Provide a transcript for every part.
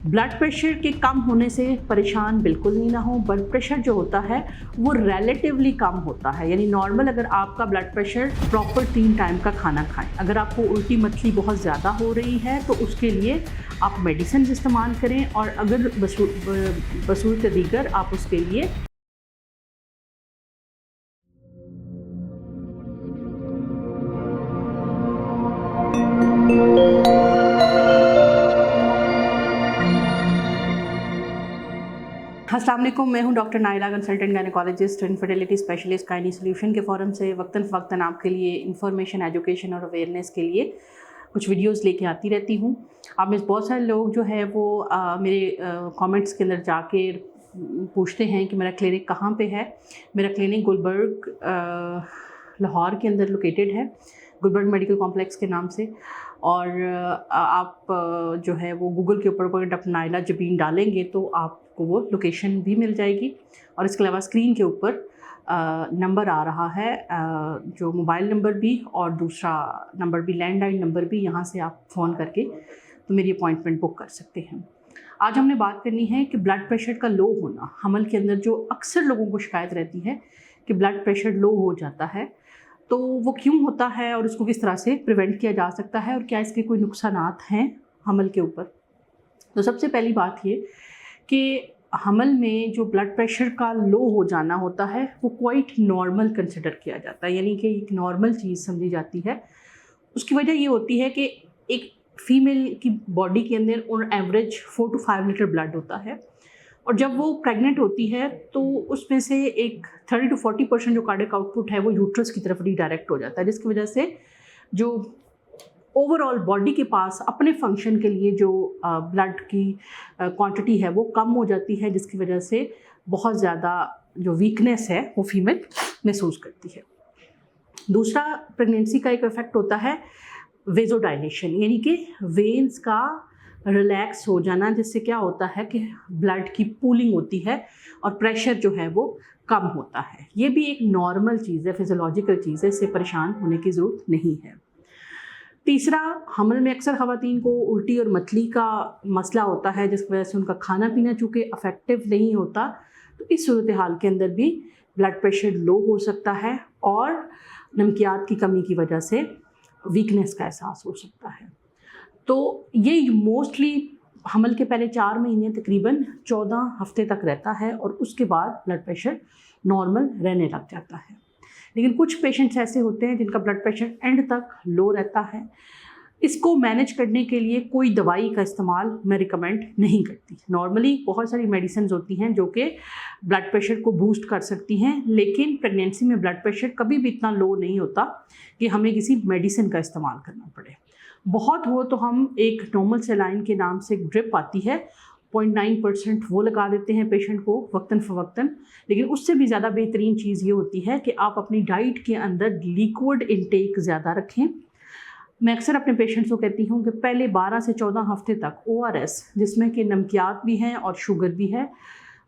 Blood pressure के कम होने से परेशान बिल्कुल नहीं ना हो। ब्लड प्रेशर जो होता है वो रिलेटिवली कम होता है, यानी नॉर्मल अगर आपका ब्लड प्रेशर प्रॉपर 3 टाइम का खाना खाएं। अगर आपको उल्टी मचली बहुत ज़्यादा हो रही है तो उसके लिए आप मेडिसिन इस्तेमाल करें, और अगर बसूरत दीगर आप उसके लिए अस्सलाम वालेकुम, मैं हूं doctor Naila, consultant gynaecologist, infertility specialist, gynae solution के फ़ोरम से वक्तन आपके लिए इंफॉर्मेशन, एजुकेशन और अवेयरनेस के लिए कुछ वीडियोस लेके आती रहती हूं। आप में बहुत सारे लोग जो है वो मेरे कमेंट्स के अंदर जाके पूछते हैं कि मेरा क्लिनिक कहाँ पे है। मेरा क्लिनिक गुलबर्ग लाहौर के अंदर लोकेटेड है, गुलबर्ग मेडिकल कॉम्प्लेक्स के नाम से। और आप जो है वो गूगल के ऊपर डॉक्टर नाइला जबीन डालेंगे तो आपको वो लोकेशन भी मिल जाएगी। और इसके अलावा स्क्रीन के ऊपर नंबर आ रहा है, जो मोबाइल नंबर भी और दूसरा नंबर भी, लैंडलाइन नंबर भी, यहाँ से आप फ़ोन करके तो मेरी अपॉइंटमेंट बुक कर सकते हैं। आज हमने बात करनी है कि ब्लड प्रेशर का लो होना। हमल के अंदर जो अक्सर लोगों को शिकायत रहती है कि ब्लड प्रेशर लो हो जाता है, तो वो क्यों होता है और उसको किस तरह से प्रिवेंट किया जा सकता है और क्या इसके कोई नुकसानात हैं हमल के ऊपर। तो सबसे पहली बात ये कि हमल में जो ब्लड प्रेशर का लो हो जाना होता है वो क्वाइट नॉर्मल कंसिडर किया जाता है, यानी कि एक नॉर्मल चीज़ समझी जाती है। उसकी वजह ये होती है कि एक फ़ीमेल की बॉडी के अंदर on average 4 to 5 litre blood होता है, और जब वो प्रेग्नेंट होती है तो उसमें से एक 30 to 40% जो कार्डियक आउटपुट है वो यूट्रस की तरफ रीडायरेक्ट हो जाता है, जिसकी वजह से जो ओवरऑल बॉडी के पास अपने फंक्शन के लिए जो ब्लड की क्वांटिटी है वो कम हो जाती है, जिसकी वजह से बहुत ज़्यादा जो वीकनेस है वो फीमेल महसूस करती है। दूसरा, प्रेगनेंसी का एक इफेक्ट होता है वेजोडाइलेशन, यानी कि वेन्स का रिलैक्स हो जाना, जिससे क्या होता है कि ब्लड की पूलिंग होती है और प्रेशर जो है वो कम होता है। ये भी एक नॉर्मल चीज़ है, फिजियोलॉजिकल चीज़ है, इससे परेशान होने की ज़रूरत नहीं है। तीसरा, हमल में अक्सर ख़वातीन को उल्टी और मतली का मसला होता है, जिसकी वजह से उनका खाना पीना चूँकि अफेक्टिव नहीं होता, तो इस सूरत हाल के अंदर भी ब्लड प्रेशर लो हो सकता है और नमकियात की कमी की वजह से वीकनेस का एहसास हो सकता है। तो ये मोस्टली हमल के पहले 4 महीने तकरीबन 14 हफ्ते तक रहता है और उसके बाद ब्लड प्रेशर नॉर्मल रहने लग जाता है। लेकिन कुछ पेशेंट्स ऐसे होते हैं जिनका ब्लड प्रेशर एंड तक लो रहता है। इसको मैनेज करने के लिए कोई दवाई का इस्तेमाल मैं रिकमेंड नहीं करती। नॉर्मली बहुत सारी मेडिसिन होती हैं जो कि ब्लड प्रेशर को बूस्ट कर सकती हैं, लेकिन प्रेगनेंसी में ब्लड प्रेशर कभी भी इतना लो नहीं होता कि हमें किसी मेडिसिन का इस्तेमाल करना पड़े। बहुत हो तो हम एक नॉर्मल सेलाइन के नाम से एक ड्रिप आती है, 0.9% वो लगा देते हैं पेशेंट को वक्तन फ़वक्तन। लेकिन उससे भी ज़्यादा बेहतरीन चीज़ ये होती है कि आप अपनी डाइट के अंदर लिक्विड इंटेक ज़्यादा रखें। मैं अक्सर अपने पेशेंट्स को कहती हूँ कि पहले 12 से 14 हफ्ते तक ORS, जिसमें कि नमकियात भी हैं और शुगर भी है,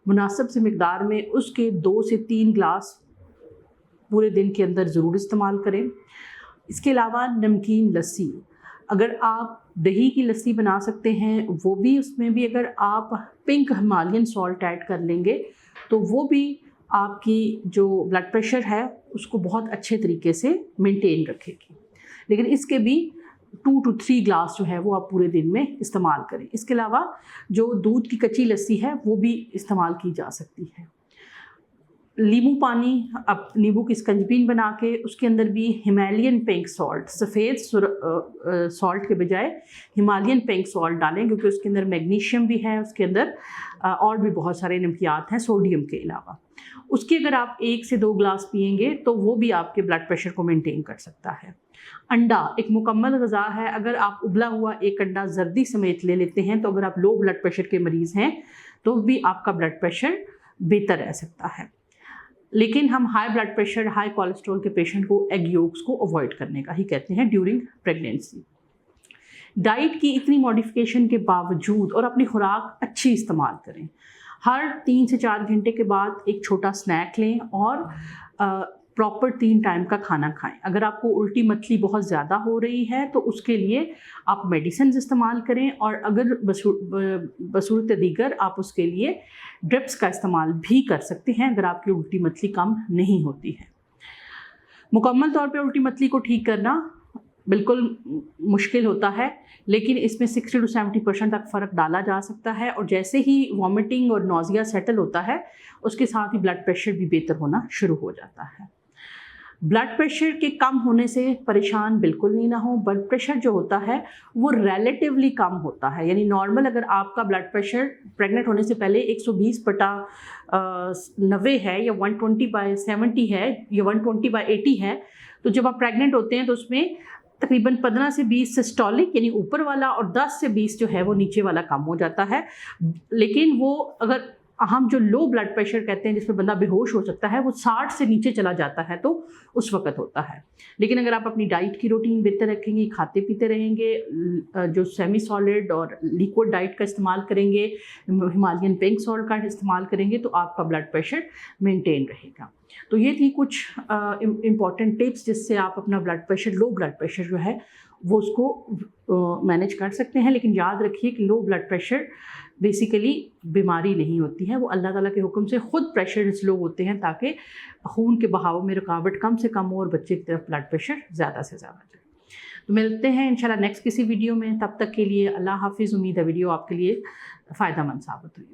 मुनासिब से मिकदार में उसके 2 से 3 ग्लास पूरे दिन के अंदर ज़रूर इस्तेमाल करें। इसके अलावा नमकीन लस्सी, अगर आप दही की लस्सी बना सकते हैं वो भी, उसमें भी अगर आप पिंक हिमालयन सॉल्ट ऐड कर लेंगे तो वो भी आपकी जो ब्लड प्रेशर है उसको बहुत अच्छे तरीके से मेंटेन रखेगी। लेकिन इसके भी 2 to 3 ग्लास जो है वो आप पूरे दिन में इस्तेमाल करें। इसके अलावा जो दूध की कच्ची लस्सी है वो भी इस्तेमाल की जा सकती है। नींबू पानी, अब नींबू की स्कंजबीन बना के उसके अंदर भी हिमालयन पिंक सॉल्ट, सफ़ेद सॉल्ट के बजाय हिमालयन पिंक सॉल्ट डालें, क्योंकि उसके अंदर मैग्नीशियम भी है, उसके अंदर और भी बहुत सारे नमकियात हैं सोडियम के अलावा। उसके अगर आप 1 से 2 ग्लास पिएंगे तो वो भी आपके ब्लड प्रेशर को मेंटेन कर सकता है। अंडा एक मुकम्मल ग़िज़ा है, अगर आप उबला हुआ एक अंडा जर्दी समेत ले लेते हैं तो अगर आप लो ब्लड प्रेशर के मरीज़ हैं तो भी आपका ब्लड प्रेशर बेहतर रह सकता है। लेकिन हम high blood pressure, high cholesterol के पेशेंट को एग योक्स को अवॉइड करने का ही कहते हैं ड्यूरिंग प्रेगनेंसी। डाइट की इतनी मॉडिफिकेशन के बावजूद और अपनी खुराक अच्छी इस्तेमाल करें। हर 3 से 4 घंटे के बाद एक छोटा स्नैक लें और प्रॉपर 3 टाइम का खाना खाएं। अगर आपको उल्टी मतली बहुत ज़्यादा हो रही है तो उसके लिए आप मेडिसिन इस्तेमाल करें, और अगर बसूरत दीगर आप उसके लिए ड्रिप्स का इस्तेमाल भी कर सकते हैं अगर आपकी उल्टी मतली कम नहीं होती है। मुकम्मल तौर पे उल्टी मतली को ठीक करना बिल्कुल मुश्किल होता है, लेकिन इसमें 60 to 70% तक फ़र्क डाला जा सकता है, और जैसे ही वॉमिटिंग और नौजिया सेटल होता है उसके साथ ही ब्लड प्रेशर भी बेहतर होना शुरू हो जाता है। ब्लड प्रेशर के कम होने से परेशान बिल्कुल नहीं ना हो। ब्लड प्रेशर जो होता है वो रिलेटिवली कम होता है, यानी नॉर्मल अगर आपका ब्लड प्रेशर प्रेग्नेंट होने से पहले 120/90 है या 120/70 है या 120/80 है, तो जब आप प्रेग्नेंट होते हैं तो उसमें तकरीबन 15 से 20 सिस्टोलिक यानी ऊपर वाला और 10 से 20 जो है वो नीचे वाला कम हो जाता है। लेकिन वो अगर हम जो लो ब्लड प्रेशर कहते हैं जिसमें बंदा बेहोश हो सकता है, वो 60 से नीचे चला जाता है तो उस वक्त होता है। लेकिन अगर आप अपनी डाइट की रूटीन बेहतर रखेंगे, खाते पीते रहेंगे, जो सेमी सॉलिड और लिक्विड डाइट का इस्तेमाल करेंगे, हिमालयन पिंक सॉल्ट का इस्तेमाल करेंगे, तो आपका ब्लड प्रेशर मेंटेन रहेगा। तो ये थी कुछ इम्पॉर्टेंट टिप्स जिससे आप अपना blood pressure, low blood pressure जो है वो उसको मैनेज कर सकते हैं। लेकिन याद रखिए कि लो ब्लड प्रेशर बेसिकली बीमारी नहीं होती है, वो अल्लाह ताला के हुक्म से खुद प्रेशर स्लो होते हैं ताकि खून के बहाव में रुकावट कम से कम हो और बच्चे की तरफ ब्लड प्रेशर ज़्यादा से ज़्यादा जाए। तो मिलते हैं इंशाल्लाह नेक्स्ट किसी वीडियो में। तब तक के लिए अल्लाह हाफिज़। उम्मीद है वीडियो आपके लिए फ़ायदेमंद साबित हुई।